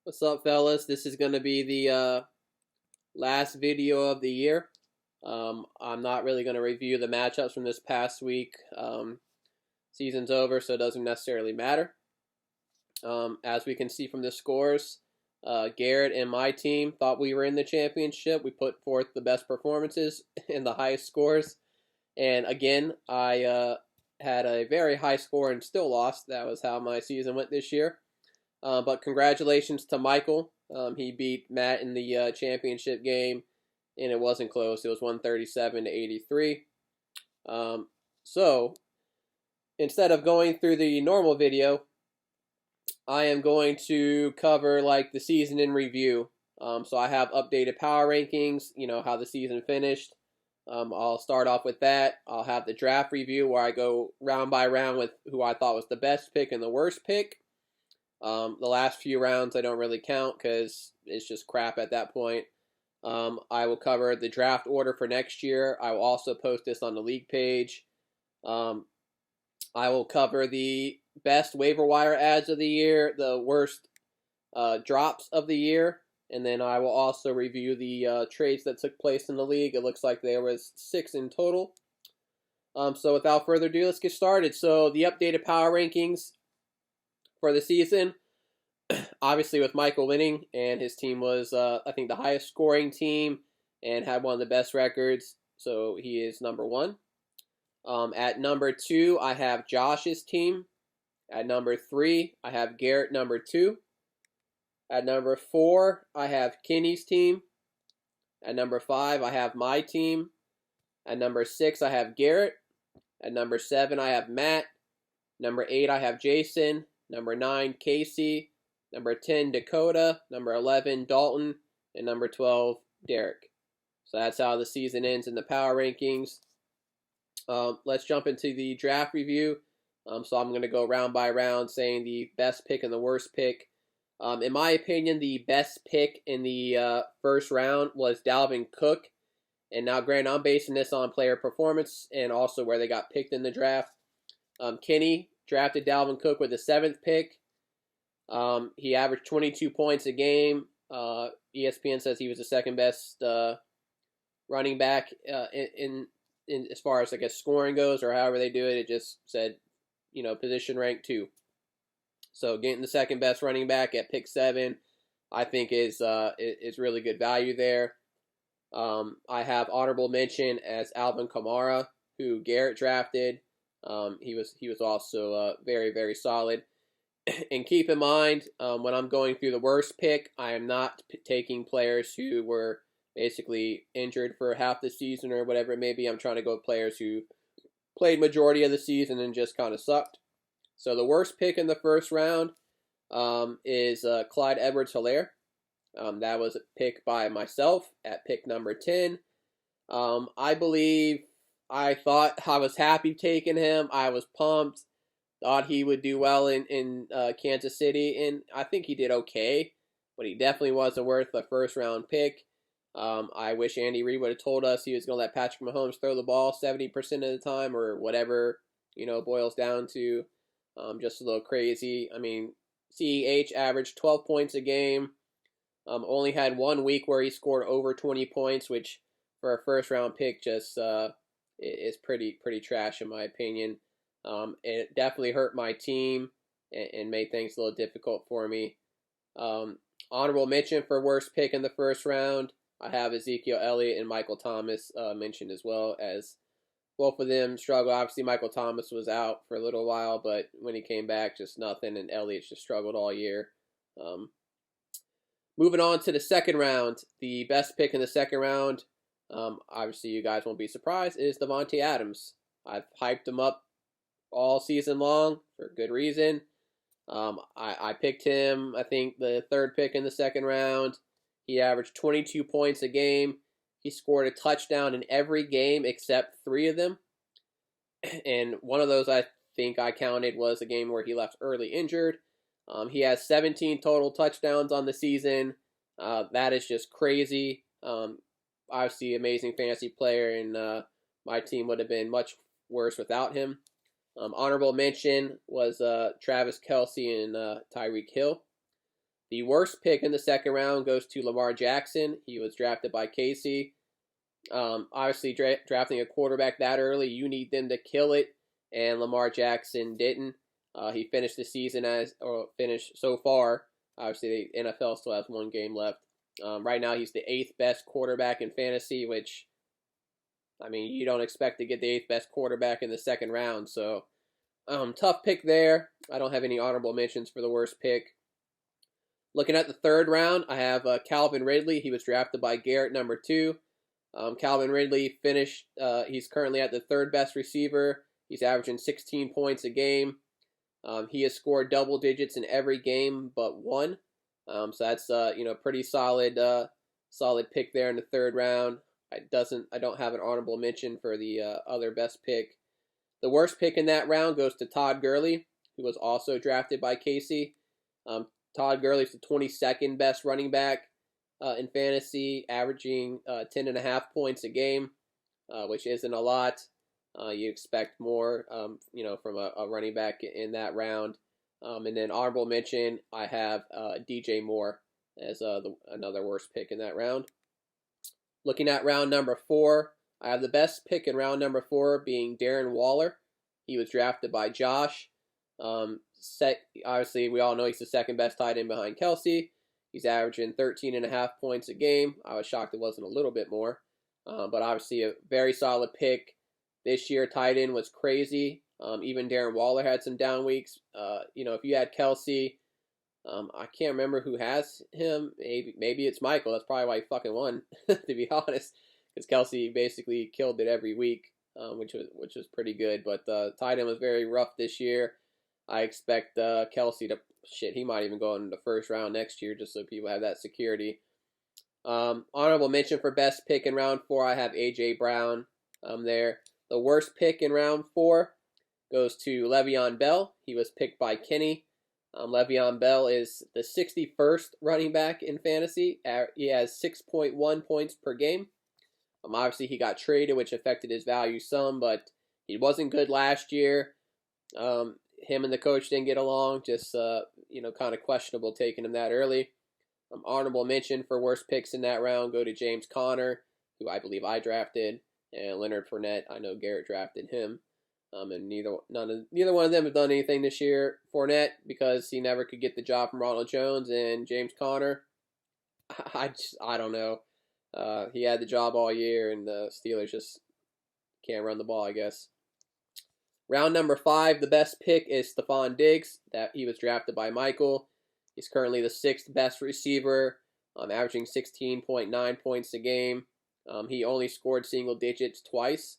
What's up, fellas? This is going to be the last video of the year. I'm not really going to review the matchups from this past week. Season's over, so it doesn't necessarily matter. As we can see from the scores, Garrett and my team thought we were in the championship. We put forth the best performances and the highest scores. And again, I had a very high score and still lost. That was how my season went this year. But congratulations to Michael. He beat Matt in the championship game, and it wasn't close. It was 137 to 83. So instead of going through the normal video, I am going to cover like the season in review. So I have updated power rankings, how the season finished. I'll start off with that. I'll have the draft review where I go round by round with who I thought was the best pick and the worst pick. The last few rounds I don't really count because it's just crap at that point. I will cover the draft order for next year. I will also post this on the league page. I will cover the best waiver wire ads of the year, the worst drops of the year, and then I will also review the trades that took place in the league. It looks like there was 6 in total. So without further ado, let's get started. So the updated power rankings for the season, obviously with Michael winning, and his team was, I think, the highest scoring team and had one of the best records, so he is number 1. At number 2, I have Josh's team. At number 3, I have Garrett number 2. At number 4, I have Kenny's team. At number 5, I have my team. At number 6, I have Garrett. At number 7, I have Matt. Number 8, I have Jason. Number 9, Casey. Number 10, Dakota. Number 11, Dalton. And number 12, Derek. So that's how the season ends in the power rankings. Let's jump into the draft review. So I'm going to go round by round saying the best pick and the worst pick. In my opinion, the best pick in the first round was Dalvin Cook. And now, granted, I'm basing this on player performance and also where they got picked in the draft. Kenny drafted Dalvin Cook with the 7th pick. He averaged 22 points a game. ESPN says he was the second best running back in as far as, I guess, scoring goes, or however they do it. It just said, position rank 2. So getting the second best running back at pick 7, I think is really good value there. I have honorable mention as Alvin Kamara, who Garrett drafted. He was also very, very solid. And keep in mind, when I'm going through the worst pick, I am not taking players who were basically injured for half the season or whatever it may be. I'm trying to go with players who played majority of the season and just kind of sucked. So the worst pick in the first round is Clyde Edwards-Helaire. That was a pick by myself at pick number 10. I thought I was happy taking him. I was pumped. Thought he would do well in Kansas City, and I think he did okay, but he definitely wasn't worth a first-round pick. I wish Andy Reid would have told us he was going to let Patrick Mahomes throw the ball 70% of the time or whatever, boils down to. Just a little crazy. I mean, CEH averaged 12 points a game. Only had 1 week where he scored over 20 points, which for a first-round pick just is pretty trash in my opinion. It definitely hurt my team and made things a little difficult for me. Honorable mention for worst pick in the first round, I have Ezekiel Elliott and Michael Thomas mentioned as well, as both of them struggled. Obviously, Michael Thomas was out for a little while, but when he came back, just nothing, and Elliott just struggled all year. Moving on to the second round, the best pick in the second round, obviously you guys won't be surprised, is Davante Adams. I've hyped him up all season long for good reason. I picked him, I think, the 3rd pick in the second round. He averaged 22 points a game. He scored a touchdown in every game except 3 of them. And one of those I think I counted was a game where he left early injured. He has 17 total touchdowns on the season. That is just crazy. Obviously, amazing fantasy player, and my team would have been much worse without him. Honorable mention was Travis Kelce and Tyreek Hill. The worst pick in the second round goes to Lamar Jackson. He was drafted by Casey. Obviously, drafting a quarterback that early, you need them to kill it, and Lamar Jackson didn't. He finished the season finished so far. Obviously, the NFL still has one game left. Right now, he's the 8th best quarterback in fantasy, which, I mean, you don't expect to get the 8th best quarterback in the second round. So, tough pick there. I don't have any honorable mentions for the worst pick. Looking at the third round, I have Calvin Ridley. He was drafted by Garrett, number 2. Calvin Ridley finished, he's currently at the 3rd best receiver. He's averaging 16 points a game. He has scored double digits in every game but one. So that's pretty solid pick there in the third round. I don't have an honorable mention for the other best pick. The worst pick in that round goes to Todd Gurley, who was also drafted by Casey. Todd Gurley's the 22nd best running back in fantasy, averaging 10.5 points a game, which isn't a lot. You expect more, from a running back in that round. And then honorable mention, I have DJ Moore as another worst pick in that round. Looking at round number 4, I have the best pick in round number 4 being Darren Waller. He was drafted by Josh. Obviously, we all know he's the second best tight end behind Kelsey. He's averaging 13.5 points a game. I was shocked it wasn't a little bit more. But obviously a very solid pick. This year, tight end was crazy. Even Darren Waller had some down weeks. If you had Kelsey, I can't remember who has him. Maybe it's Michael. That's probably why he fucking won, to be honest. Because Kelsey basically killed it every week, which was pretty good. But tight end was very rough this year. I expect Kelsey to he might even go in the first round next year just so people have that security. Honorable mention for best pick in round 4, I have AJ Brown there. The worst pick in round 4 goes to Le'Veon Bell. He was picked by Kenny. Le'Veon Bell is the 61st running back in fantasy. He has 6.1 points per game. Obviously, he got traded, which affected his value some, but he wasn't good last year. Him and the coach didn't get along. Just, kind of questionable taking him that early. Honorable mention for worst picks in that round go to James Conner, who I believe I drafted, and Leonard Fournette. I know Garrett drafted him. And neither one of them have done anything this year. Fournette, because he never could get the job from Ronald Jones, and James Conner, I don't know. He had the job all year, and the Steelers just can't run the ball, I guess. Round number 5, the best pick is Stephon Diggs. That he was drafted by Michael. He's currently the 6th best receiver, averaging 16.9 points a game. He only scored single digits twice.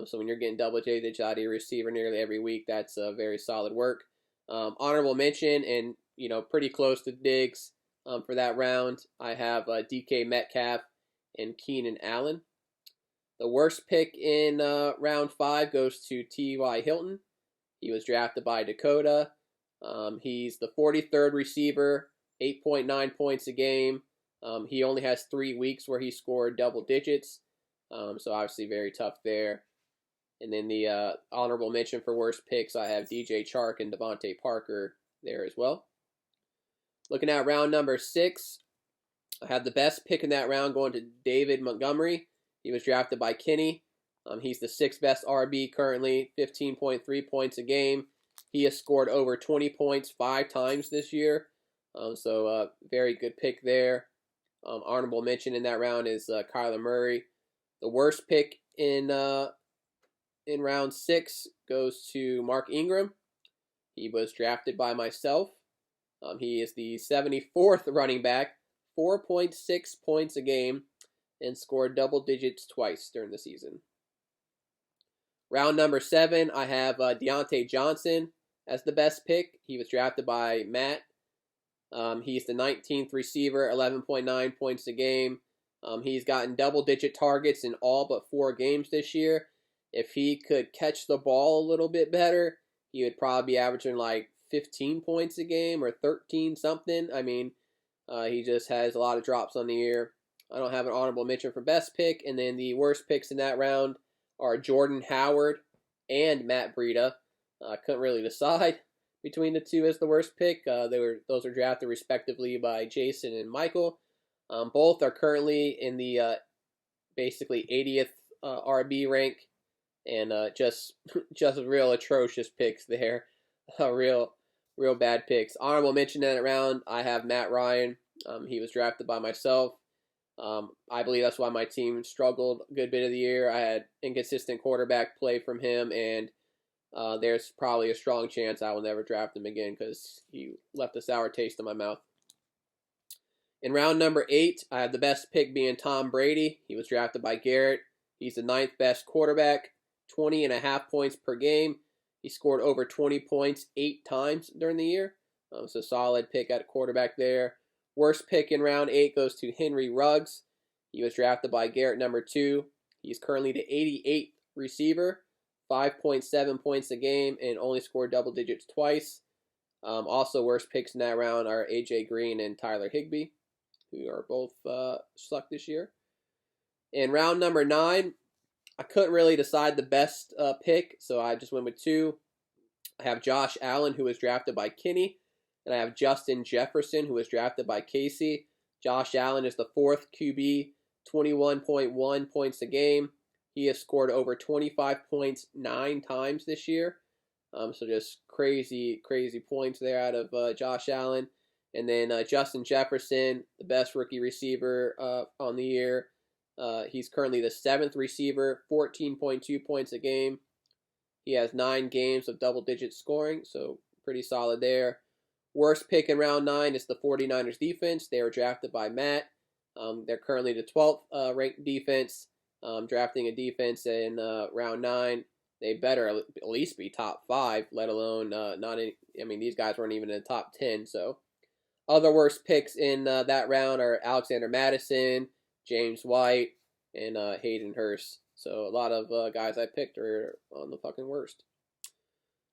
So when you're getting double digits out of your receiver nearly every week, that's very solid work. Honorable mention, and pretty close to Diggs for that round, I have DK Metcalf and Keenan Allen. The worst pick in round 5 goes to T.Y. Hilton. He was drafted by Dakota. He's the 43rd receiver, 8.9 points a game. He only has 3 weeks where he scored double digits. So obviously very tough there. And then the honorable mention for worst picks, I have DJ Chark and Devontae Parker there as well. Looking at round number 6, I have the best pick in that round going to David Montgomery. He was drafted by Kenny. He's the 6th best RB currently, 15.3 points a game. He has scored over 20 points 5 times this year. So very good pick there. Honorable mention in that round is Kyler Murray. The worst pick in round 6 goes to Mark Ingram. He was drafted by myself. He is the 74th running back, 4.6 points a game, and scored double digits twice during the season. Round number 7, I have Deontay Johnson as the best pick. He was drafted by Matt. He's the 19th receiver, 11.9 points a game. He's gotten double-digit targets in all but 4 games this year. If he could catch the ball a little bit better, he would probably be averaging like 15 points a game or 13 something. I mean, he just has a lot of drops on the year. I don't have an honorable mention for best pick. And then the worst picks in that round are Jordan Howard and Matt Breida. I couldn't really decide. between the two as the worst pick. Those were drafted respectively by Jason and Michael. Both are currently in the basically 80th RB rank, and just real atrocious picks there. Real bad picks. Honorable mention in that round, I have Matt Ryan. He was drafted by myself. I believe that's why my team struggled a good bit of the year. I had inconsistent quarterback play from him, and there's probably a strong chance I will never draft him again because he left a sour taste in my mouth. In round number 8, I have the best pick being Tom Brady. He was drafted by Garrett. He's the 9th best quarterback, 20.5 points per game. He scored over 20 points 8 times during the year. So solid pick at quarterback there. Worst pick in round 8 goes to Henry Ruggs. He was drafted by Garrett number 2. He's currently the 88th receiver, 5.7 points a game, and only scored double digits twice. Also, worst picks in that round are AJ Green and Tyler Higbee, who are both sucked this year. In round number 9, I couldn't really decide the best pick, so I just went with 2. I have Josh Allen, who was drafted by Kenny, and I have Justin Jefferson, who was drafted by Casey. Josh Allen is the 4th QB, 21.1 points a game. He has scored over 25 points 9 times this year. So just crazy points there out of Josh Allen. And then Justin Jefferson, the best rookie receiver on the year. He's currently the 7th receiver, 14.2 points a game. He has 9 games of double-digit scoring, so pretty solid there. Worst pick in round 9 is the 49ers defense. They were drafted by Matt. They're currently the 12th ranked defense. Drafting a defense in round 9, they better at least be top 5, let alone not any. I mean, these guys weren't even in the top 10. So, other worst picks in that round are Alexander Mattison, James White, and Hayden Hurst. So, a lot of guys I picked are on the fucking worst.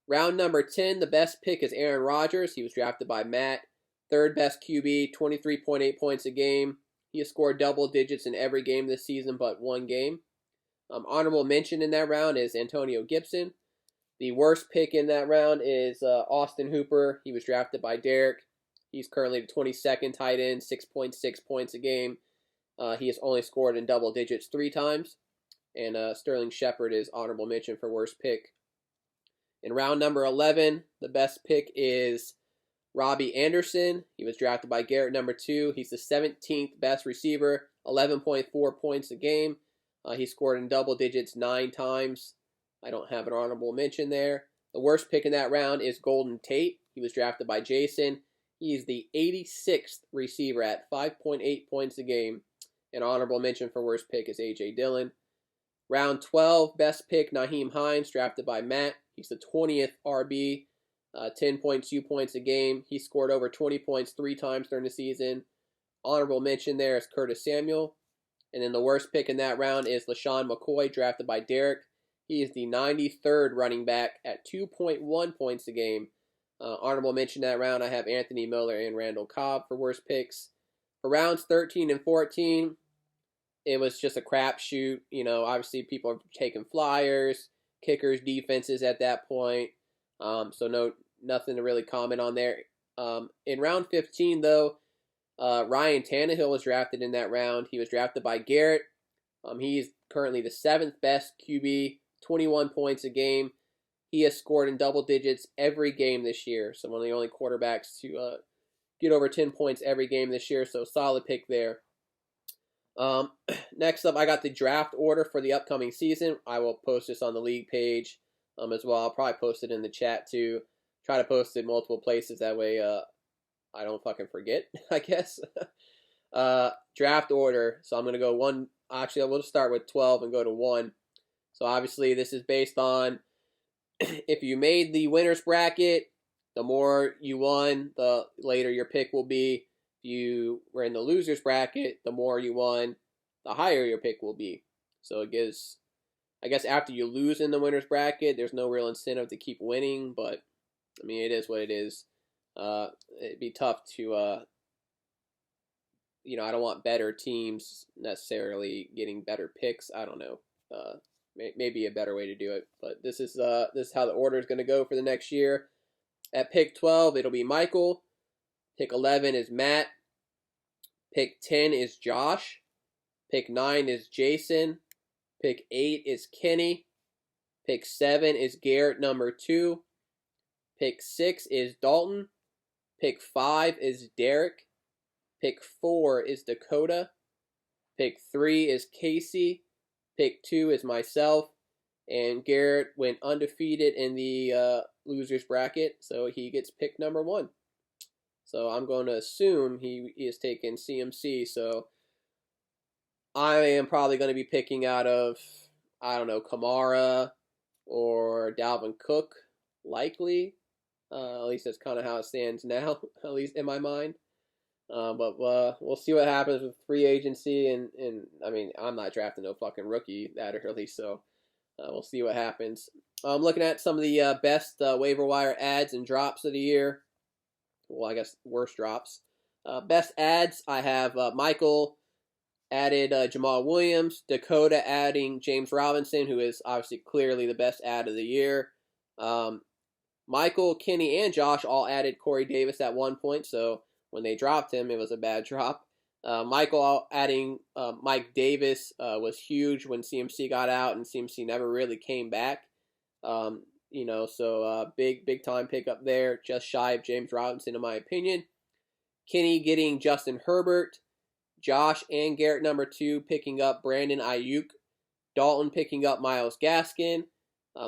Round number 10, the best pick is Aaron Rodgers. He was drafted by Matt. 3rd best QB, 23.8 points a game. He has scored double digits in every game this season but one game. Honorable mention in that round is Antonio Gibson. The worst pick in that round is Austin Hooper. He was drafted by Derek. He's currently the 22nd tight end, 6.6 points a game. He has only scored in double digits 3 times. And Sterling Shepard is honorable mention for worst pick. In round number 11, the best pick is Robbie Anderson. He was drafted by Garrett number 2. He's the 17th best receiver, 11.4 points a game. He scored in double digits 9 times. I don't have an honorable mention there. The worst pick in that round is Golden Tate. He was drafted by Jason. He is the 86th receiver at 5.8 points a game. An honorable mention for worst pick is A.J. Dillon. Round 12, best pick, Nyheim Hines, drafted by Matt. He's the 20th RB, 10.2 points a game. He scored over 20 points 3 times during the season. Honorable mention there is Curtis Samuel. And then the worst pick in that round is LaShawn McCoy, drafted by Derek. He is the 93rd running back at 2.1 points a game. Honorable mention that round, I have Anthony Miller and Randall Cobb for worst picks. For rounds 13 and 14, it was just a crapshoot. You know, obviously people are taking flyers, kickers, defenses at that point. So nothing to really comment on there. In round 15, though, Ryan Tannehill was drafted in that round. He was drafted by Garrett. He's currently the 7th best QB, 21 points a game. He has scored in double digits every game this year. So one of the only quarterbacks to get over 10 points every game this year. So solid pick there. Next up, I got the draft order for the upcoming season. I will post this on the league page as well. I'll probably post it in the chat too. Try to post it multiple places. That way I don't fucking forget, I guess. Draft order. So I'm going to go 1. Actually, we'll just start with 12 and go to 1. So obviously this is based on if you made the winner's bracket, the more you won, the later your pick will be. If you were in the loser's bracket, the more you won, the higher your pick will be. So it gives, I guess after you lose in the winner's bracket, there's no real incentive to keep winning, but I mean, it is what it is. It'd be tough to, I don't want better teams necessarily getting better picks. I don't know. Maybe a better way to do it, but this is how the order is going to go for the next year. At pick 12, it'll be Michael. Pick 11 is Matt. Pick 10 is Josh. Pick 9 is Jason. Pick 8 is Kenny. Pick 7 is Garrett number 2. Pick 6 is Dalton. Pick 5 is Derek. Pick 4 is Dakota. Pick 3 is Casey. Pick 2 is myself. And Garrett went undefeated in the losers bracket, so he gets pick number 1. So I'm going to assume he is taking CMC. So I am probably going to be picking out of, I don't know, Kamara or Dalvin Cook, likely. At least that's kind of how it stands now, at least in my mind. But we'll see what happens with free agency. And I mean, I'm not drafting no fucking rookie that early, so we'll see what happens. I'm looking at some of the best waiver wire ads and drops of the year. Well, I guess worst drops. Best ads, I have Michael added Jamal Williams, Dakota adding James Robinson, who is obviously clearly the best ad of the year. Michael, Kenny, and Josh all added Corey Davis at one point, so when they dropped him, it was a bad drop. Michael adding Mike Davis was huge when CMC got out, and CMC never really came back. So big time pickup there, just shy of James Robinson in my opinion. Kenny getting Justin Herbert, Josh and Garrett number 2 picking up Brandon Ayuk, Dalton picking up Myles Gaskin,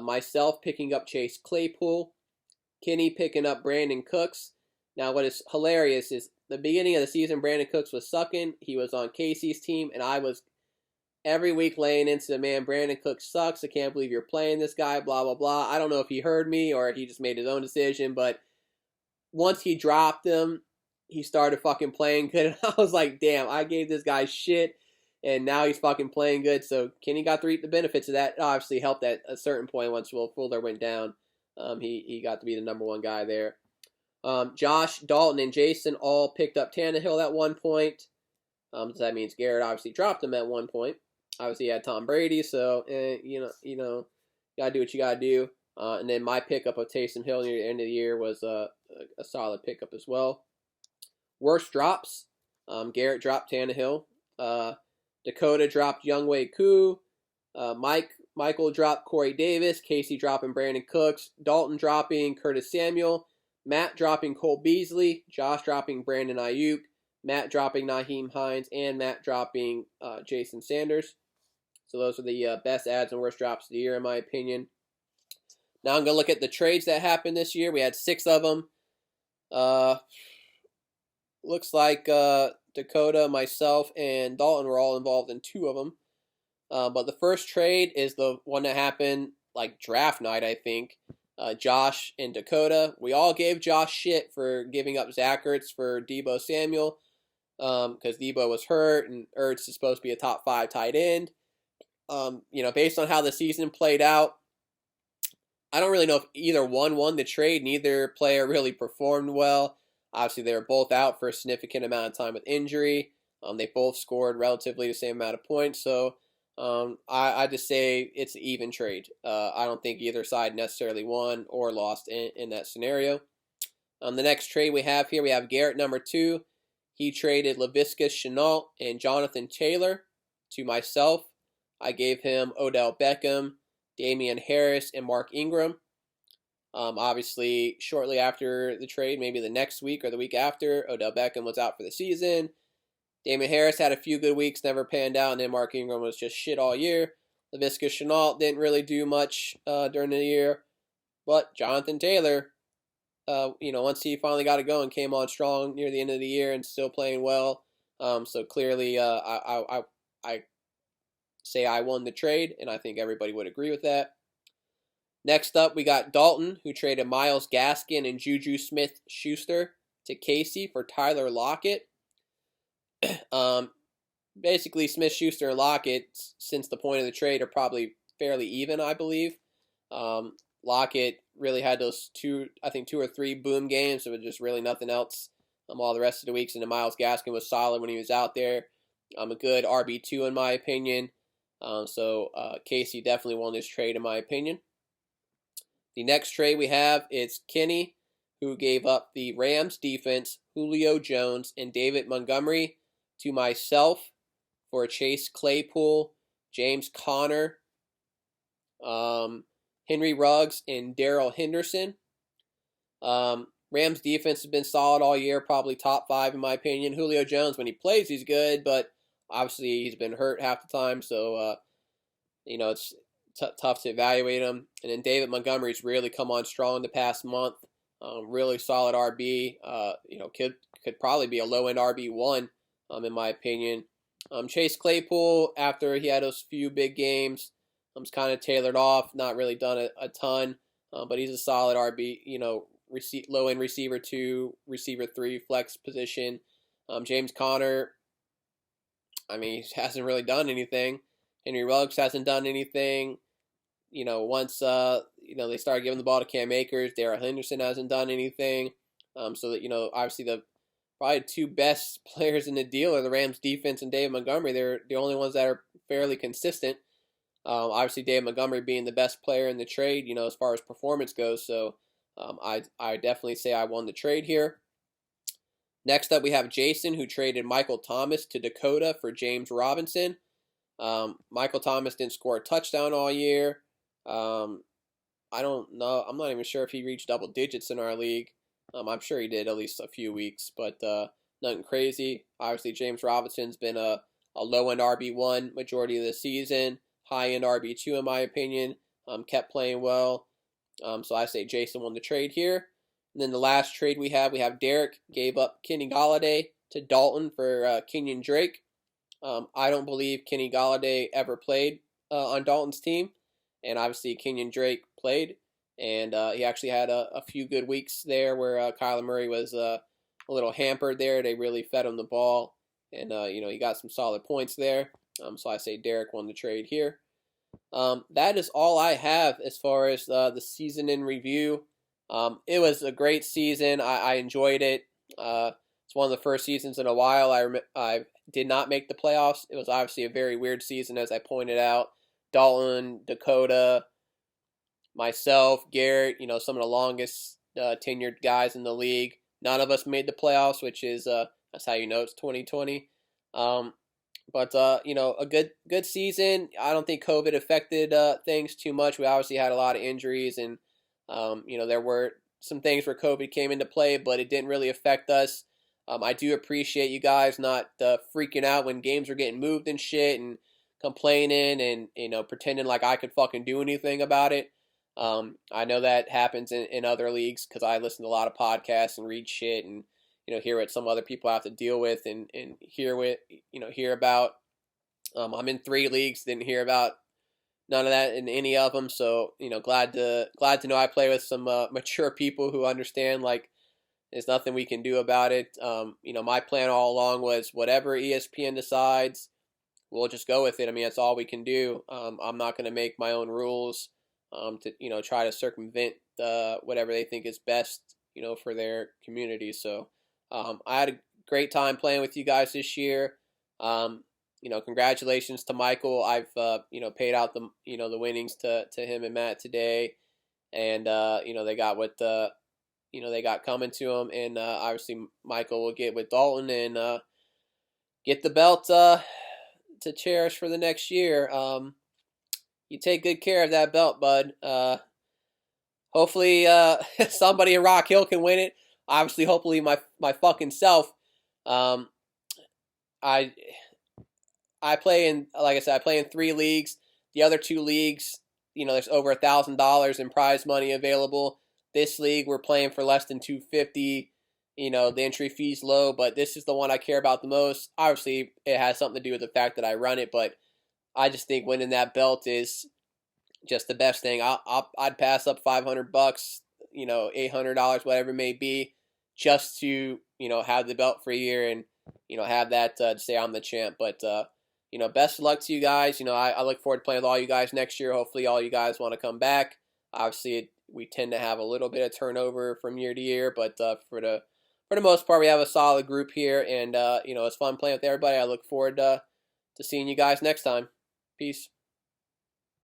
myself picking up Chase Claypool, Kenny picking up Brandon Cooks. Now what is hilarious is the beginning of the season Brandon Cooks was sucking. He was on Casey's team, and I was every week laying into the man, Brandon Cooks sucks. I can't believe you're playing this guy, blah, blah, blah. I don't know if he heard me or he just made his own decision, but once he dropped him, he started fucking playing good. And I was like, damn, I gave this guy shit, and now he's fucking playing good. So Kenny got to reap the benefits of that. It obviously helped at a certain point once Will Fuller went down. He got to be the number 1 guy there. Josh, Dalton, and Jason all picked up Tannehill at one point. So that means Garrett obviously dropped him at one point. Obviously, he had Tom Brady, so you gotta do what you gotta do. And then my pickup of Taysom Hill near the end of the year was a solid pickup as well. Worst drops: Garrett dropped Tannehill. Dakota dropped Younghoe Koo. Michael dropped Corey Davis. Casey dropping Brandon Cooks. Dalton dropping Curtis Samuel. Matt dropping Cole Beasley. Josh dropping Brandon Ayuk. Matt dropping Naheem Hines. And Matt dropping Jason Sanders. So those are the best ads and worst drops of the year, in my opinion. Now I'm going to look at the trades that happened this year. We had 6 of them. Looks like Dakota, myself, and Dalton were all involved in 2 of them. But the first trade is the one that happened like draft night, I think. Josh and Dakota. We all gave Josh shit for giving up Zach Ertz for Deebo Samuel because Deebo was hurt and Ertz is supposed to be a top 5 tight end. Based on how the season played out, I don't really know if either one won the trade. Neither player really performed well. Obviously, they were both out for a significant amount of time with injury. They both scored relatively the same amount of points. So I just say it's an even trade. I don't think either side necessarily won or lost in that scenario. The next trade we have here, we have Garrett number 2. He traded Laviska Shenault and Jonathan Taylor to myself. I gave him Odell Beckham, Damian Harris, and Mark Ingram. Obviously, shortly after the trade, maybe the next week or the week after, Odell Beckham was out for the season. Damian Harris had a few good weeks, never panned out, and then Mark Ingram was just shit all year. Laviska Shenault didn't really do much during the year. But Jonathan Taylor, once he finally got it going, came on strong near the end of the year and still playing well. So clearly, I say I won the trade, and I think everybody would agree with that. Next up, we got Dalton, who traded Myles Gaskin and Juju Smith-Schuster to Casey for Tyler Lockett. Basically, Smith-Schuster and Lockett, since the point of the trade, are probably fairly even, I believe. Lockett really had those 2 or 3 boom games. There was just really nothing else all the rest of the weeks. And then Myles Gaskin was solid when he was out there. A good RB2 in my opinion. So Casey definitely won this trade in my opinion. The next trade we have is Kenny, who gave up the Rams defense, Julio Jones, and David Montgomery to myself for Chase Claypool, James Conner, Henry Ruggs, and Darrell Henderson. Rams defense has been solid all year, probably top 5 in my opinion. Julio Jones, when he plays, he's good, but obviously he's been hurt half the time, so it's tough to evaluate him. And then David Montgomery's really come on strong the past month. Really solid RB. Could probably be a low-end RB1, in my opinion. Chase Claypool, after he had those few big games, was kind of tailored off, not really done a ton, but he's a solid RB, low-end receiver 2, receiver 3, flex position. James Conner, he hasn't really done anything. Henry Ruggs hasn't done anything. Once they started giving the ball to Cam Akers, Darrell Henderson hasn't done anything. So that obviously the probably 2 best players in the deal are the Rams defense and David Montgomery. They're the only ones that are fairly consistent. Obviously David Montgomery being the best player in the trade, as far as performance goes. So I definitely say I won the trade here. Next up, we have Jason, who traded Michael Thomas to Dakota for James Robinson. Michael Thomas didn't score a touchdown all year. I don't know. I'm not even sure if he reached double digits in our league. I'm sure he did at least a few weeks, but nothing crazy. Obviously, James Robinson's been a low-end RB1 majority of the season, high-end RB2 in my opinion. Kept playing well. So I say Jason won the trade here. And then the last trade we have Derek gave up Kenny Golladay to Dalton for Kenyon Drake. I don't believe Kenny Golladay ever played on Dalton's team, and obviously Kenyon Drake played, and he actually had a few good weeks there where Kyler Murray was a little hampered there. They really fed him the ball, and he got some solid points there. So I say Derek won the trade here. That is all I have as far as the season in review. It was a great season. I enjoyed it. It's one of the first seasons in a while I did not make the playoffs. It was obviously a very weird season, as I pointed out. Dalton, Dakota, myself, Garrett, some of the longest tenured guys in the league. None of us made the playoffs, which is that's how it's 2020. But a good season. I don't think COVID affected things too much. We obviously had a lot of injuries, and there were some things where COVID came into play, but it didn't really affect us. I do appreciate you guys not freaking out when games were getting moved and shit, and complaining and pretending like I could fucking do anything about it. I know that happens in other leagues because I listen to a lot of podcasts and read shit and hear what some other people have to deal with and hear about. I'm in 3 leagues, didn't hear about none of that in any of them. So glad to know I play with some mature people who understand like there's nothing we can do about it. My plan all along was whatever ESPN decides, we'll just go with it. That's all we can do. I'm not going to make my own rules to try to circumvent whatever they think is best for their community. So I had a great time playing with you guys this year. Congratulations to Michael. I've paid out the the winnings to him and Matt today, and they got what they got coming to them, and obviously Michael will get with Dalton and get the belt to cherish for the next year. You take good care of that belt, bud. Hopefully somebody in Rock Hill can win it. Obviously, hopefully my fucking self. I play in, like I said, I play in 3 leagues. The other 2 leagues, there's over $1,000 in prize money available. This league, we're playing for less than $250. The entry fee's low, but this is the one I care about the most. Obviously, it has something to do with the fact that I run it, but I just think winning that belt is just the best thing. I'd pass up $500, $800, whatever it may be, just to have the belt for a year and have that to say I'm the champ. But best of luck to you guys. I look forward to playing with all you guys next year. Hopefully, all you guys want to come back. Obviously, we tend to have a little bit of turnover from year to year, but for the most part, we have a solid group here, and it's fun playing with everybody. I look forward to seeing you guys next time. Peace.